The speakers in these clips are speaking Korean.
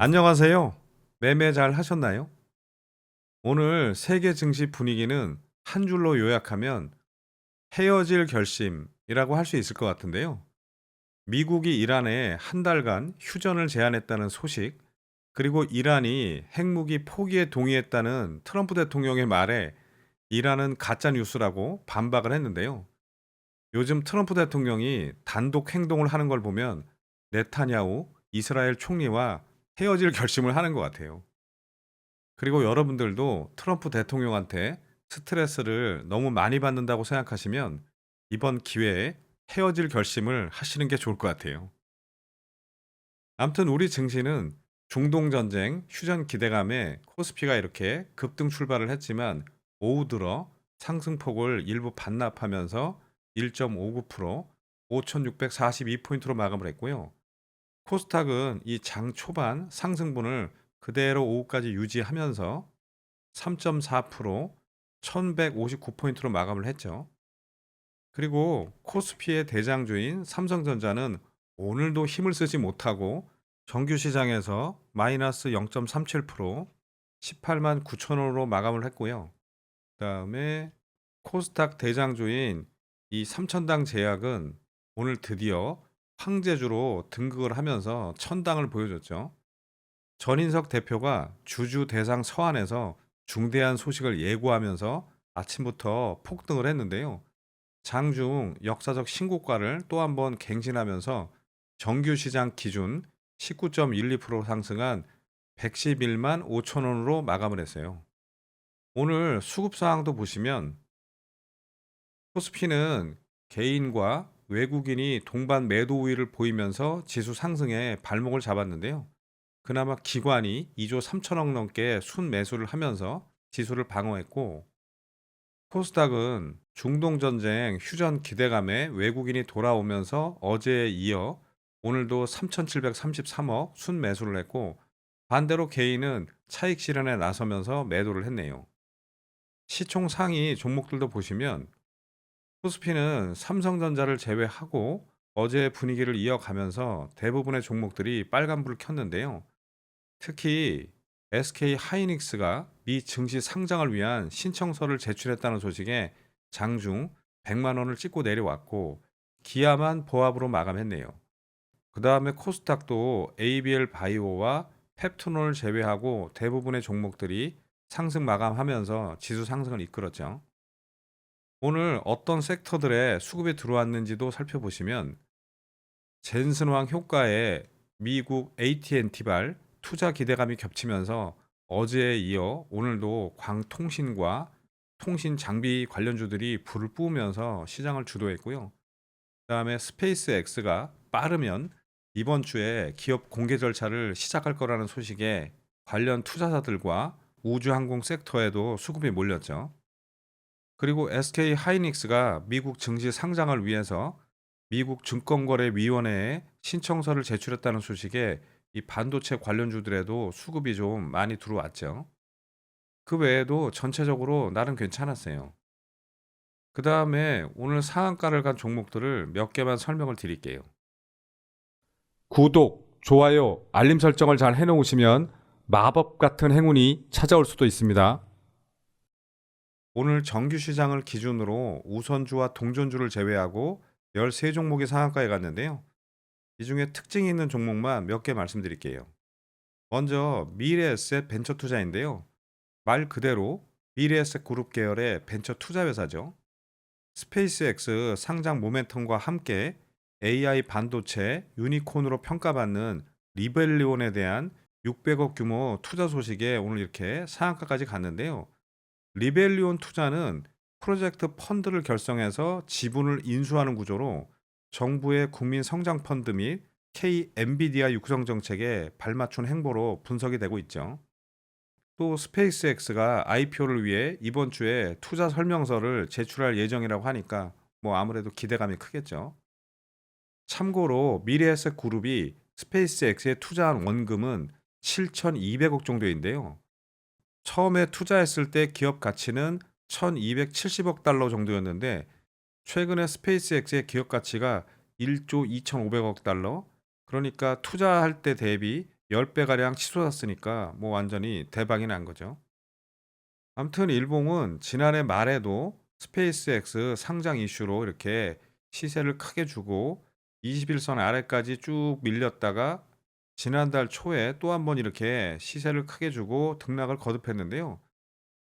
안녕하세요. 매매 잘 하셨나요? 오늘 세계 증시 분위기는 한 줄로 요약하면 헤어질 결심이라고 할 수 있을 것 같은데요. 미국이 이란에 한 달간 휴전을 제안했다는 소식, 그리고 이란이 핵무기 포기에 동의했다는 트럼프 대통령의 말에 이란은 가짜 뉴스라고 반박을 했는데요. 요즘 트럼프 대통령이 단독 행동을 하는 걸 보면 네타냐후 이스라엘 총리와 헤어질 결심을 하는 것 같아요. 그리고 여러분들도 트럼프 대통령한테 스트레스를 너무 많이 받는다고 생각하시면 이번 기회에 헤어질 결심을 하시는 게 좋을 것 같아요. 아무튼 우리 증시는 중동 전쟁, 휴전 기대감에 코스피가 이렇게 급등 출발을 했지만 오후 들어 상승폭을 일부 반납하면서 1.59%, 5,642포인트로 마감을 했고요. 코스닥은 이 장 초반 상승분을 그대로 오후까지 유지하면서 3.4%, 1159포인트로 마감을 했죠. 그리고 코스피의 대장주인 삼성전자는 오늘도 힘을 쓰지 못하고 정규 시장에서 마이너스 0.37%, 18만 9천 원으로 마감을 했고요. 그다음에 코스닥 대장주인 이 삼천당 제약은 오늘 드디어 황제주로 등극을 하면서 천당을 보여줬죠. 전인석 대표가 주주 대상 서한에서 중대한 소식을 예고하면서 아침부터 폭등을 했는데요. 장중 역사적 신고가를 또 한번 갱신하면서 정규 시장 기준 19.12% 상승한 111만 5천 원으로 마감을 했어요. 오늘 수급 상황도 보시면 코스피는 개인과 외국인이 동반 매도 우위를 보이면서 지수 상승에 발목을 잡았는데요. 그나마 기관이 2조 3천억 넘게 순매수를 하면서 지수를 방어했고, 코스닥은 중동전쟁 휴전 기대감에 외국인이 돌아오면서 어제에 이어 오늘도 3,733억 순매수를 했고, 반대로 개인은 차익 실현에 나서면서 매도를 했네요. 시총 상위 종목들도 보시면 코스피는 삼성전자를 제외하고 어제 분위기를 이어가면서 대부분의 종목들이 빨간불을 켰는데요. 특히 SK 하이닉스가 미 증시 상장을 위한 신청서를 제출했다는 소식에 장중 100만 원을 찍고 내려왔고 기아만 보합으로 마감했네요. 그 다음에 코스닥도 ABL 바이오와 펩톤을 제외하고 대부분의 종목들이 상승 마감하면서 지수 상승을 이끌었죠. 오늘 어떤 섹터들의 수급이 들어왔는지도 살펴보시면 젠슨왕 효과에 미국 AT&T발 투자 기대감이 겹치면서 어제에 이어 오늘도 광통신과 통신 장비 관련주들이 불을 뿜으면서 시장을 주도했고요. 그다음에 스페이스X가 빠르면 이번 주에 기업 공개 절차를 시작할 거라는 소식에 관련 투자자들과 우주항공 섹터에도 수급이 몰렸죠. 그리고 SK 하이닉스가 미국 증시 상장을 위해서 미국 증권거래위원회에 신청서를 제출했다는 소식에 이 반도체 관련주들에도 수급이 좀 많이 들어왔죠. 그 외에도 전체적으로 나름 괜찮았어요. 그 다음에 오늘 상한가를 간 종목들을 몇 개만 설명을 드릴게요. 구독, 좋아요, 알림 설정을 잘 해놓으시면 마법 같은 행운이 찾아올 수도 있습니다. 오늘 정규 시장을 기준으로 우선주와 동전주를 제외하고 13종목이 상한가에 갔는데요. 이 중에 특징이 있는 종목만 몇 개 말씀드릴게요. 먼저 미래에셋 벤처 투자인데요. 말 그대로 미래에셋 그룹 계열의 벤처 투자 회사죠. 스페이스X 상장 모멘텀과 함께 AI 반도체 유니콘으로 평가받는 리벨리온에 대한 600억 규모 투자 소식에 오늘 이렇게 상한가까지 갔는데요. 리벨리온 투자는 프로젝트 펀드를 결성해서 지분을 인수하는 구조로 정부의 국민 성장 펀드 및 K 엔비디아 육성 정책에 발맞춘 행보로 분석이 되고 있죠. 또 스페이스X가 IPO를 위해 이번 주에 투자 설명서를 제출할 예정이라고 하니까 뭐 아무래도 기대감이 크겠죠. 참고로 미래에셋 그룹이 스페이스X에 투자한 원금은 7,200억 정도인데요. 처음에 투자했을 때 기업 가치는 1,270억 달러 정도였는데 최근에 스페이스X의 기업 가치가 1조 2,500억 달러, 그러니까 투자할 때 대비 10배가량 치솟았으니까 뭐 완전히 대박이 난 거죠. 아무튼 일봉은 지난해 말에도 스페이스X 상장 이슈로 이렇게 시세를 크게 주고 21선 아래까지 쭉 밀렸다가 지난달 초에 또 한번 이렇게 시세를 크게 주고 등락을 거듭했는데요.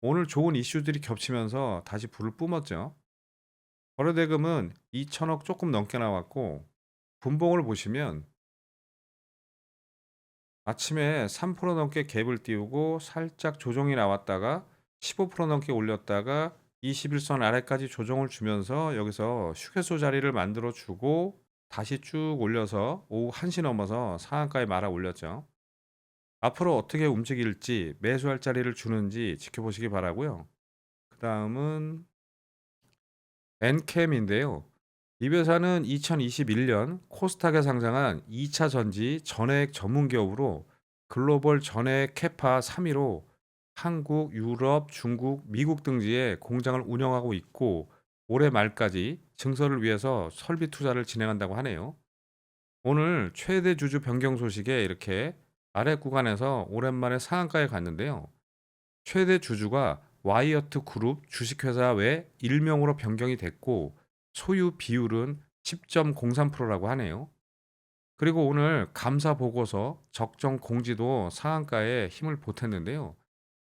오늘 좋은 이슈들이 겹치면서 다시 불을 뿜었죠. 거래대금은 2천억 조금 넘게 나왔고 분봉을 보시면 아침에 3% 넘게 갭을 띄우고 살짝 조정이 나왔다가 15% 넘게 올렸다가 21선 아래까지 조정을 주면서 여기서 휴게소 자리를 만들어 주고 다시 쭉 올려서 오후 1시 넘어서 상한가에 말아 올렸죠. 앞으로 어떻게 움직일지 매수할 자리를 주는지 지켜보시기 바라고요. 그다음은 엔캠인데요. 이 회사는 2021년 코스닥에 상장한 2차 전지 전해액 전문 기업으로 글로벌 전해액 캐파 3위로 한국, 유럽, 중국, 미국 등지에 공장을 운영하고 있고 올해 말까지 증설을 위해서 설비 투자를 진행한다고 하네요. 오늘 최대 주주 변경 소식에 이렇게 아래 구간에서 오랜만에 상한가에 갔는데요. 최대 주주가 와이어트 그룹 주식회사 외 일명으로 변경이 됐고 소유 비율은 10.03%라고 하네요. 그리고 오늘 감사 보고서 적정 공지도 상한가에 힘을 보탰는데요.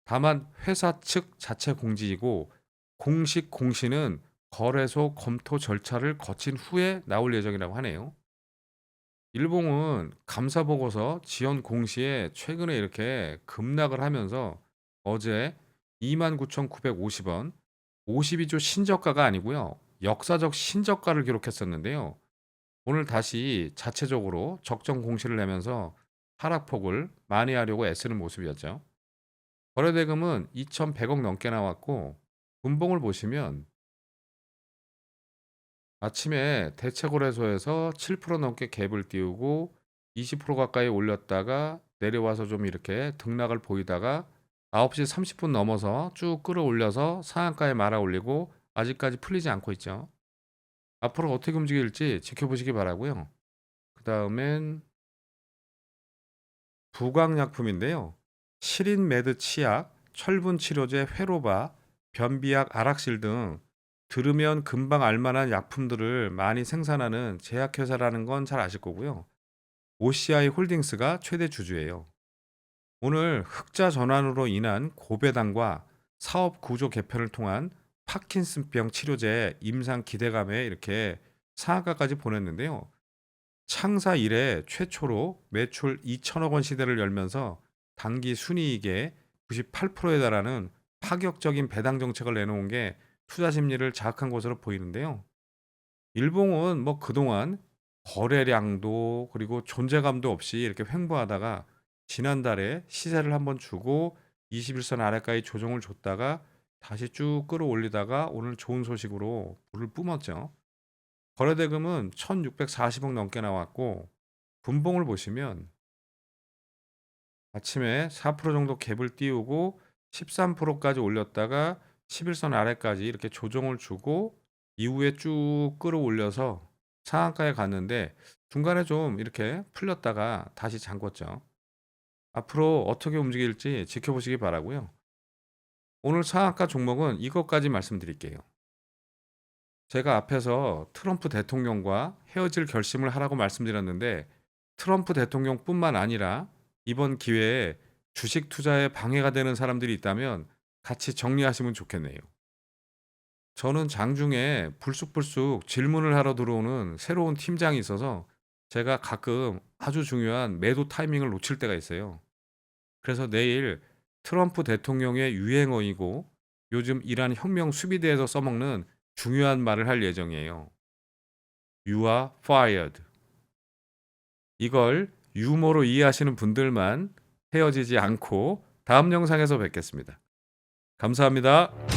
다만 회사 측 자체 공지이고 공식 공시는 거래소 검토 절차를 거친 후에 나올 예정이라고 하네요. 일봉은 감사 보고서 지연 공시에 최근에 이렇게 급락을 하면서 어제 29,950원, 52조 신저가가 아니고요. 역사적 신저가를 기록했었는데요. 오늘 다시 자체적으로 적정 공시를 내면서 하락폭을 만회하려고 애쓰는 모습이었죠. 거래대금은 2,100억 넘게 나왔고 분봉을 보시면 아침에 대체거래소에서 7% 넘게 갭을 띄우고 20% 가까이 올렸다가 내려와서 좀 이렇게 등락을 보이다가 9시 30분 넘어서 쭉 끌어올려서 상한가에 말아 올리고 아직까지 풀리지 않고 있죠. 앞으로 어떻게 움직일지 지켜보시기 바라고요. 그 다음엔 부강약품인데요. 시린 매드 치약, 철분 치료제 회로바, 변비약 아락실 등 들으면 금방 알만한 약품들을 많이 생산하는 제약회사라는 건 잘 아실 거고요. OCI 홀딩스가 최대 주주예요. 오늘 흑자 전환으로 인한 고배당과 사업 구조 개편을 통한 파킨슨병 치료제 임상 기대감에 이렇게 상한가까지 보냈는데요. 창사 이래 최초로 매출 2천억 원 시대를 열면서 단기 순이익의 98%에 달하는 파격적인 배당 정책을 내놓은 게 투자 심리를 자극한 것으로 보이는데요. 일봉은 뭐 그동안 거래량도 그리고 존재감도 없이 이렇게 횡보하다가 지난달에 시세를 한번 주고 21선 아래까지 조정을 줬다가 다시 쭉 끌어올리다가 오늘 좋은 소식으로 불을 뿜었죠. 거래대금은 1,640억 넘게 나왔고 분봉을 보시면 아침에 4% 정도 갭을 띄우고 13%까지 올렸다가 11선 아래까지 이렇게 조정을 주고 이후에 쭉 끌어올려서 상한가에 갔는데 중간에 좀 이렇게 풀렸다가 다시 잠궜죠. 앞으로 어떻게 움직일지 지켜보시기 바라고요. 오늘 상한가 종목은 이것까지 말씀드릴게요. 제가 앞에서 트럼프 대통령과 헤어질 결심을 하라고 말씀드렸는데 트럼프 대통령뿐만 아니라 이번 기회에 주식 투자에 방해가 되는 사람들이 있다면 같이 정리하시면 좋겠네요. 저는 장중에 불쑥불쑥 질문을 하러 들어오는 새로운 팀장이 있어서 제가 가끔 아주 중요한 매도 타이밍을 놓칠 때가 있어요. 그래서 내일 트럼프 대통령의 유행어이고 요즘 이란 혁명 수비대에서 써먹는 중요한 말을 할 예정이에요. You are fired. 이걸 유머로 이해하시는 분들만 헤어지지 않고 다음 영상에서 뵙겠습니다. 감사합니다.